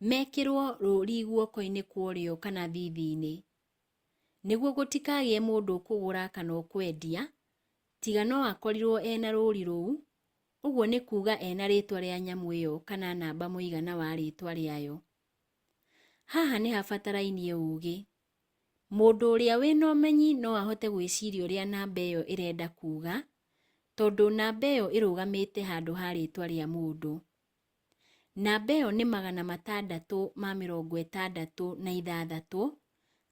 mekĩrwo rũũri guoko-inĩ kwa ũrĩo kana thithi-inĩ, nĩguo gũtikagĩe mũndũ ũkũgũra kana ũkwendia, tiga no akorirwo ena rũũri rũu, ũguo nĩ kuuga ena rĩtwa rĩa nyamũ ĩyo kana namba mũigana wa rĩtwa rĩayo. Haha nĩ habatarainie ũũgĩ. Mũndũ ũrĩa wĩna ũmenyi no ahote gwĩciria ũrĩa namba ĩyo ĩrenda kuuga, tondũ namba ĩyo ĩrũgamĩte handũ ha rĩtwa rĩa mũndũ. Namba ĩyo nĩ 666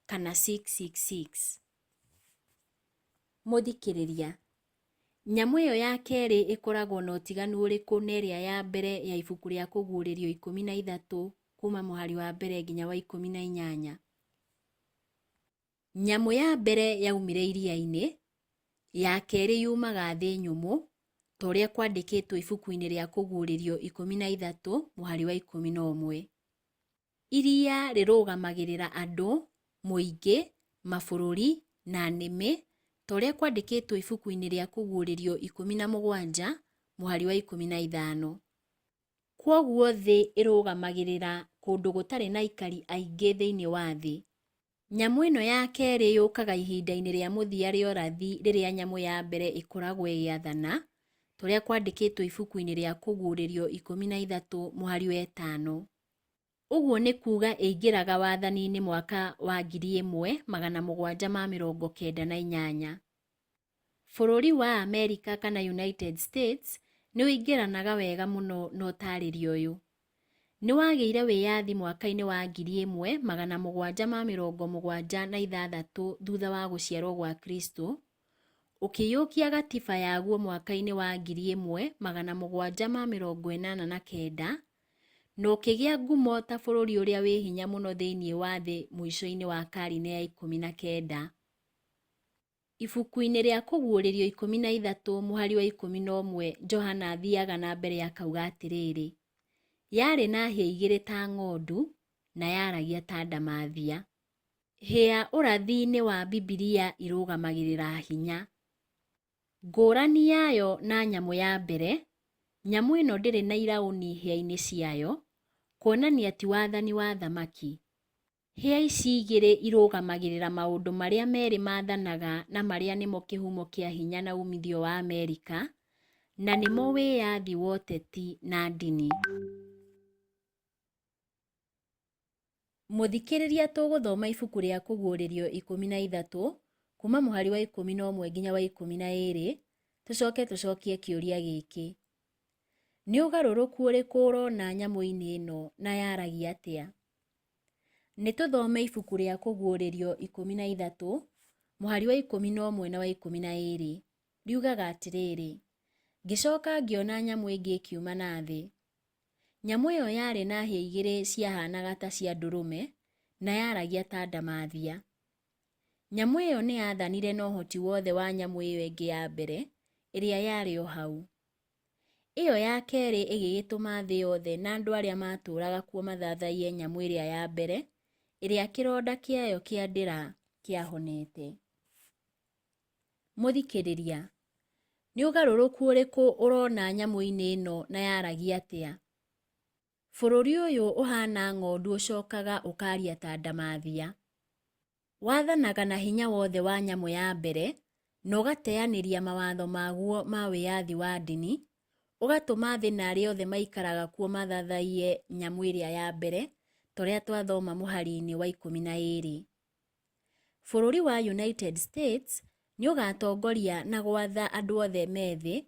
kana 666. Mũthikĩrĩria, nyamũ ĩyo ya kerĩ ĩkoragwo na ũtiganu ũrĩkũ na ĩrĩa ya mbere ya ibuku rĩa kũguũrĩrio 13 kuma mũhari wa mbere nginya wa 18? Nyamũ ya mbere yaumire iria-inĩ, ya kerĩ yumaga thĩ nyũmũ, ta ũrĩa kwandĩkĩtwo ibuku-inĩ rĩa kũguũrĩrio 13 mũhari wa 11. Iria rĩrũgamagĩrĩra andũ, mũingĩ, mabũrũri na nĩmĩ, ta ũrĩa kwandĩkĩtwo ibuku-inĩ rĩa kũguũrĩrio 17 mũhari wa 15. Kwoguo thĩ ĩrũgamagĩrĩra kũndũ gũtarĩ na aikari aingĩ thĩinĩ wa thĩ. Nyamũ ĩno ya kerĩ yũkaga ihinda-inĩ rĩa mũthia rĩa ũrathi rĩrĩa nyamũ ya mbere ĩkoragwo ĩgĩathana, ta ũrĩa kwandĩkĩtwo ibuku-inĩ rĩa kũguũrĩrio 13 mũhari wa 5. Ũguo nĩ kuuga ĩingĩraga wathani-inĩ mwaka wa 1798. Bũrũri wa Amerika kana United States nĩ ũingĩranaga wega mũno na ũtarĩrio ũyũ. Nĩ wagĩire wĩyathi mwaka-inĩ wa 1776 thutha wa gũciarwo gwa Kristo, ũkĩiyũkia gatiba yaguo mwaka-inĩ wa 1789, na ũkĩgĩa ngumo ta bũrũri ũrĩa wĩ hinya mũno thĩinĩ wa thĩ mũico-inĩ wa karine ya 19. Ibuku-inĩ rĩa kũguũrĩrio 13 mũhari wa 11, Johana athiaga na mbere akauga atĩrĩrĩ: yarĩ na hĩa igĩrĩ ta ng'ondu na yaragia ta ndamathia. Hĩa ũrathi-inĩ wa Bibilia irũgamagĩrĩra hinya. Ngũrani yayo na nyamũ ya mbere, nyamũ ĩno ndĩrĩ na iraũni hĩa-inĩ ciayo, kuonania ti wathani wa thamaki. Hĩa ici igĩrĩ irũgamagĩrĩra maũndũ marĩa merĩ maathanaga na marĩa nĩmo kĩhumo kĩa hinya na umithio wa Amerika, na nĩmo wĩyathi wa ũteti na ndini. Mũthikĩrĩria, tũgũthoma ibuku rĩa kũguũrĩrio 13 kuma mũhari wa 11 nginya wa 12, tũcokie kĩũria gĩkĩ. Nĩ ũgarũrũku ũrĩkũ ũrona nyamũ-inĩ ĩno na yaragia atĩa? Nĩ tũthome ibuku rĩa kũguũrĩrio 13 mũhari wa 11 na wa 12. Riugaga atĩrĩrĩ: ngĩcoka ngĩona nyamũ ĩngĩ ĩkiuma na thĩ. Nyamũ ĩyo yarĩ na hĩa igĩrĩ ciahanaga ta cia ndũrũme na yaragia ta ndamathia. Nyamũ ĩyo nĩ yathanire na ũhoti wothe wa nyamũ ĩyo ĩngĩ ya mbere ĩrĩa yarĩ o hau. Ĩyo ya kerĩ ĩgĩgĩtũma thĩ yothe na andũ arĩa matũũraga kuo mathathaiye nyamũ ĩrĩa ya mbere ĩrĩa kĩronda kĩayo kĩa ndĩra kĩahonete. Mũthikĩrĩria, nĩ ũgarũrũku ũrĩkũ ũrona nyamũ-inĩ ĩno na yaragia atĩa? Bũrũri ũyũ ũhana ng'ondu ũcokaga ũkaria ta ndamathia. Wathanaga na hinya wothe wa nyamũ ya mbere na ũgateanĩria mawatho maguo ma wĩyathi wa ndini, ũgatũma thĩ na arĩa othe maikaraga kuo mathathaiye nyamũ ĩrĩa ya mbere torĩa twathoma mũhari-inĩ wa 12. Bũrũri wa United States nĩ ũgatongoria na gwatha andũ othe methĩ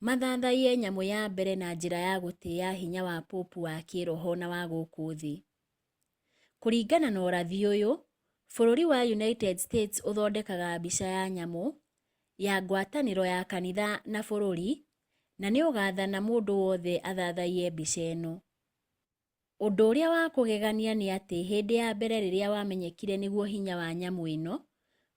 mathathaiye nyamũ ya mbere na njĩra ya gũtĩĩa hinya wa popu wa kĩroho na wa gũkũ thĩ. Kũringana na ũrathi ũyũ, bũrũri wa United States ũthondekaga mbica ya nyamũ ya ngwatanĩro ya kanitha na bũrũri, na nĩ ũgathana mũndũ wothe athathaiye mbica ĩno. Ũndũ ũrĩa wa kũgegania nĩ atĩ hĩndĩ ya mbere rĩrĩa wamenyekire nĩguo hinya wa nyamũ ĩno,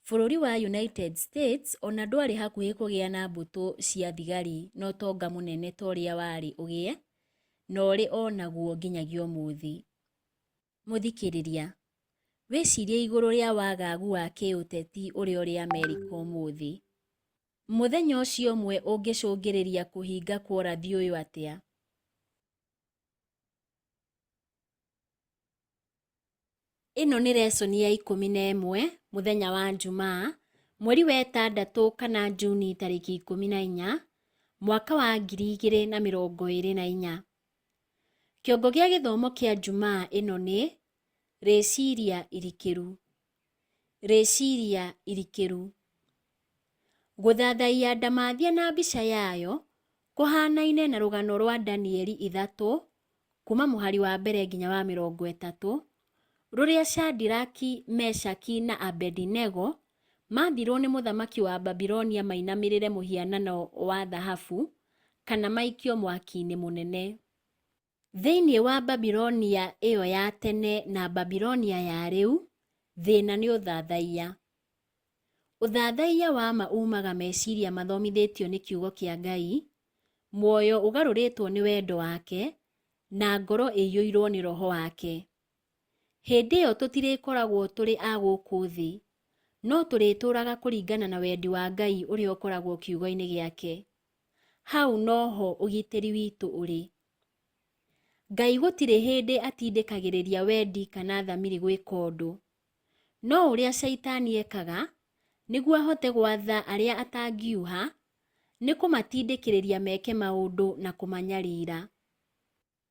bũrũri wa United States ona ndwarĩ hakuhĩ kũgĩa na mbũtũ cia thigari na ũtonga mũnene ta ũrĩa warĩ ũgĩe na ũrĩ onaguo nginyagia ũmũthĩ. Mũthikĩrĩria, wĩcirie igũrũ rĩa wagagu wa kĩũteti ũrĩ Amerika ũmũthĩ. Mũthenya ũcio ũmwe ũngĩcũngĩrĩria kũhinga kwa ũrathi ũyũ atĩa? Ĩno nĩ lesoni ya 11 mũthenya wa Jumaa, mweri wa 6 kana Juni tarĩki 14, mwaka wa 2024. Kĩongo gĩa gĩthomo kĩa Jumaa ĩno nĩ rĩciria irikĩru. Rĩciria irikĩru. Gũthathaiya ndamathia na mbica yayo kũhanaine na rũgano rwa Danieli 3 kuma mũhari wa mbere nginya wa 30, rũrĩa Shadiraki, Meshaki na Abedinego mathirwo nĩ mũthamaki wa Babilonia mainamĩrĩre mũhianano wa thahabu kana maikio mwaki-inĩ mũnene. Thĩinĩ wa Babilonia ĩyo ya tene na Babilonia ya rĩu, thĩna nĩ ũthathaiya. Ũthathaiya wa ma umaga meciria mathomithĩtio nĩ kiugo kĩa Ngai, muoyo ũgarũrĩtwo nĩ wendo wake na ngoro ĩiyũirwo nĩ roho wake. Hĩndĩ ĩyo tũtirĩkoragwo tũrĩ a gũkũ thĩ, no tũrĩtũũraga kũringana na wendi wa Ngai ũrĩa ũkoragwo kiugo-inĩ gĩake. Hau noho ũgitĩri witũ ũrĩ. Ngai gũtirĩ hĩndĩ atindĩkagĩrĩria wendi kana thamiri gwĩka ũndũ, no ũrĩa Shaitani ekaga nĩguo ahote gwatha arĩa atangiuha nĩ kũmatindĩkĩrĩria meke maũndũ na kũmanyarira.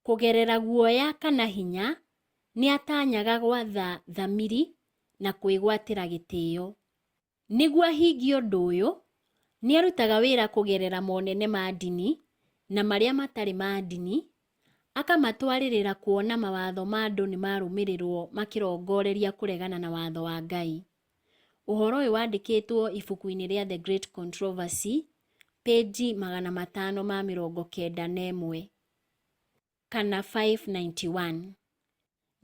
Kũgerera guoya kana hinya nĩ atanyaga gwatha thamiri na kwĩgwatĩra gĩtĩo. Nĩguo ahingie ũndũ ũyũ, nĩ arutaga wĩra kũgerera monene ma ndini na marĩa matarĩ ma ndini, akamatwarĩrĩra kuona mawatho ma andũ nĩ marũmĩrĩrwo makĩrongoreria kũregana na watho wa Ngai. Ũhoro ũyũ wandĩkĩtwo ibuku-inĩ rĩa The Great Controversy, peji 591 kana 591.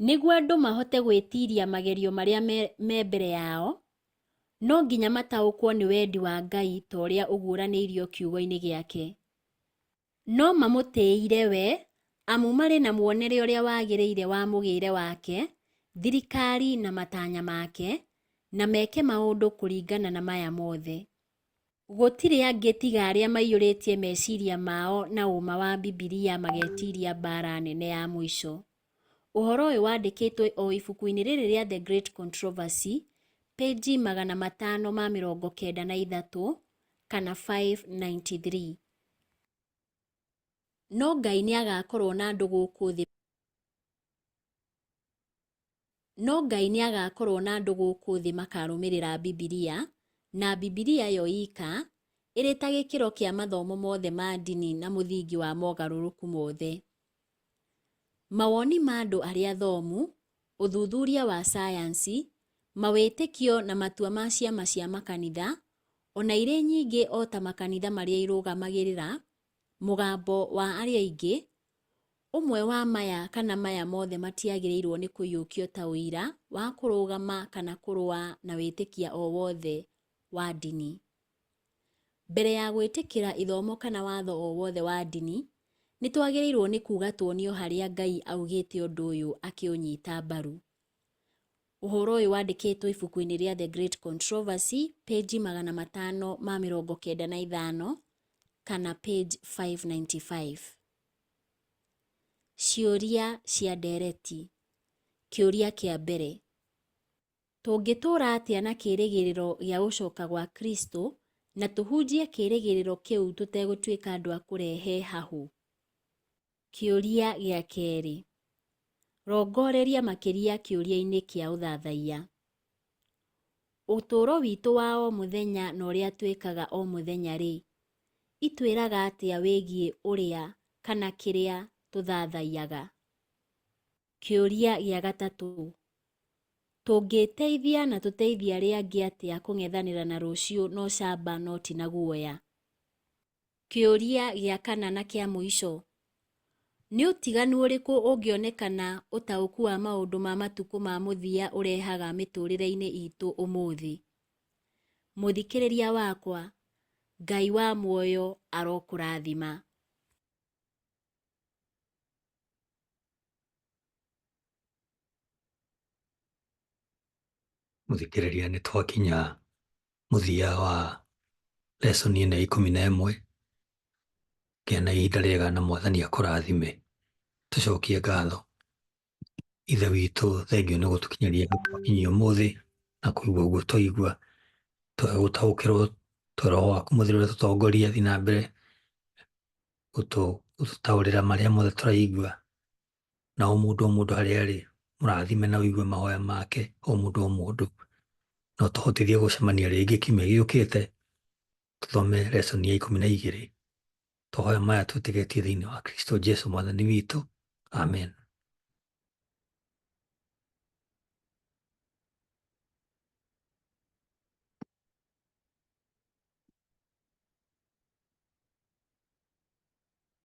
Nĩguo andũ mahote gwĩtiria magerio marĩa me mbere yao, no nginya mataũkwo nĩ wendi wa Ngai ta ũrĩa ũguũranĩirio kiugo-inĩ gĩake. No mamũtĩĩire we, amu marĩ na muonere ũrĩa wagĩrĩire wa mũgĩĩre wake, thirikari na matanya make, na meke maũndũ kũringana na maya mothe. Gũtirĩ angĩ tiga arĩa maiyũrĩtie meciria mao na ũma wa Bibilia magetiria mbara nene ya mũico. Ũhoro ũyũ wandĩkĩtwo o ibuku-inĩ rĩrĩ rĩa The Great Controversy, peji 593 kana 593. No Ngai nĩ agakorwo na andũ gũkũ thĩ. No Ngai nĩ agakorwo na andũ gũkũ thĩ makarũmĩrĩra Bibilia, na Bibilia yo ika ĩrĩ ta gĩkĩro kĩa mathomo mothe ma ndini na mũthingi wa mogarũrũku mothe. Mawoni ma andũ arĩa athomu, ũthuthuria wa sayansi, mawĩtĩkio na matua ma ciama cia makanitha, ona irĩ nyingĩ o ta makanitha marĩa irũgamagĩrĩra mũgambo wa arĩa aingĩ, Ũmwe wa maya kana maya mothe matiagĩrĩirwo nĩ kũiyũkio ta ũira wa kũrũgama kana kũrũa na wĩtĩkia o wothe wa ndini. Mbere ya gwĩtĩkĩra ithomo kana watho o wothe wa ndini, nĩ twagĩrĩirwo nĩ kuuga tuonio harĩa Ngai augĩte ũndũ ũyũ akĩũnyita mbaru. Ũhoro ũyũ wandĩkĩtwo ibuku-inĩ rĩa The Great Controversy, page 595 kana page 595. Ciũria cia ndereti. Kĩũria kĩa mbere. Tũngĩtũũra atĩa na kĩĩrĩgĩrĩro gĩa gũcoka gwa Kristo na tũhunjie kĩĩrĩgĩrĩro kĩu tũtegũtuĩka andũ a kũrehe hahũ? Kĩũria gĩa kerĩ. Rongoreria makĩria kĩũria-inĩ kĩa ũthathaiya. Ũtũũro witũ wa o mũthenya na ũrĩa twĩkaga o mũthenya rĩ, itwĩraga atĩa wĩgiĩ ũrĩa kana kĩrĩa tũthathaiyaga? Kĩũria gĩa gatatũ. Tũngĩteithia na tũteithia arĩa angĩ atĩa kũng'ethanĩra na rũciũ no camba no ti na guoya? Kĩũria gĩa kana na kĩa mũico. Nĩ ũtiganu ũrĩkũ ũngĩonekana ũtaũku wa maũndũ ma matukũ ma mũthia ũrehaga mĩtũrĩre-inĩ itũ ũmũthĩ? Mũthikĩrĩria wakwa, Ngai wa muoyo arokũrathima. Mũthikĩrĩria, nĩ twakinya mũthia wa lesson ĩno ya 11. Gĩa na ihinda rĩega na Mwathani akũrathime. Tũcokie ngatho. Ithe witũ, thengiũ nĩ gũtũkinyĩria gũkinyia ũmũthĩ na kũigua ũguo twaigua, gũtaũkĩrwo Roho waku mũtheru ũrĩa tũtongoria thiĩ na mbere gũtũtaũrĩra marĩa mothe tũraigua, na o mũndũ harĩa arĩ mũrathime na ũigue mahoya make o mũndũ, no tũhotithie gũcemania rĩngĩ kiumia gĩũkĩte tũthome lesson ya 12. Tũhoya maya twĩtĩkĩtie thĩinĩ wa Kristo Jesũ Mwathani witũ. Amen.